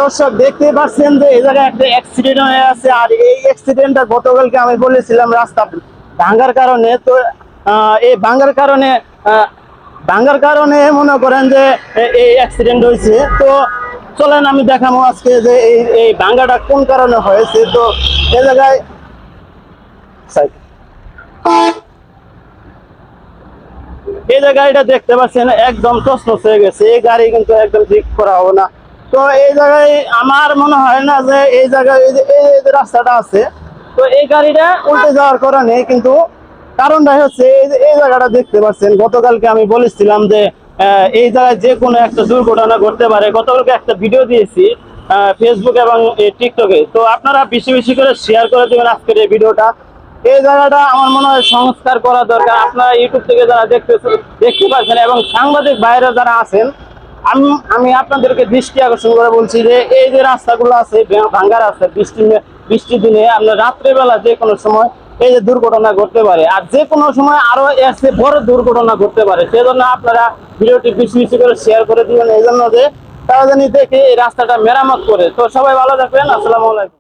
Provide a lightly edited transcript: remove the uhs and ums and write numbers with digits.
দর্শক দেখতে পাচ্ছেন যে এই জায়গায় একটা অ্যাক্সিডেন্ট হয়ে আছে, আর এই অ্যাক্সিডেন্টটা গতকালকে আমি বলেছিলাম রাস্তা ভাঙার কারণে। তো এই আহ, ভাঙার কারণে মনে করেন যে এই অ্যাক্সিডেন্ট হয়েছে। তো চলেন আমি দেখাবো আজকে যে এই এই ভাঙাটা কোন কারণে হয়েছে। তো এই জায়গায় গাড়িটা দেখতে পাচ্ছেন একদম তছনছ হয়ে গেছে। এই গাড়ি কিন্তু একদম ঠিক করা হবে না। তো এই জায়গায় আমার মনে হয় না যে এই জায়গায় এই যে রাস্তাটা আছে, তো এই গাড়িটা উল্টে যাওয়ার কারণে কিন্তু কারণটা হচ্ছে এই জায়গাটা দেখতে পাচ্ছেন। গতকালকে আমি বলেছিলাম যে এই জায়গায় যে কোনো একটা দুর্ঘটনা ঘটতে পারে। গতকালকে একটা ভিডিও দিয়েছি ফেসবুক এবং টিকটকে। তো আপনারা বেশি বেশি করে শেয়ার করে দেবেন আজকের এই ভিডিওটা। এই জায়গাটা আমার মনে হয় সংস্কার করা দরকার। আপনারা ইউটিউব থেকে যারা দেখতে পাচ্ছেন এবং সাংবাদিক বাইরে যারা আছেন, আমি আমি আপনাদেরকে দৃষ্টি আকর্ষণ করে বলছি যে এই যে রাস্তাগুলো আছে ভাঙ্গা রাস্তা, বৃষ্টির দিনে আপনার রাত্রেবেলা যে কোনো সময় এই যে দুর্ঘটনা ঘটতে পারে, আর যে কোনো সময় আরো এসে বড় দুর্ঘটনা ঘটতে পারে। সেজন্য আপনারা ভিডিওটি বেশি বেশি করে শেয়ার করে দিবেন, এই জন্য যে তারা জানি দেখে এই রাস্তাটা মেরামত করে। তো সবাই ভালো থাকবেন। আসসালামু আলাইকুম।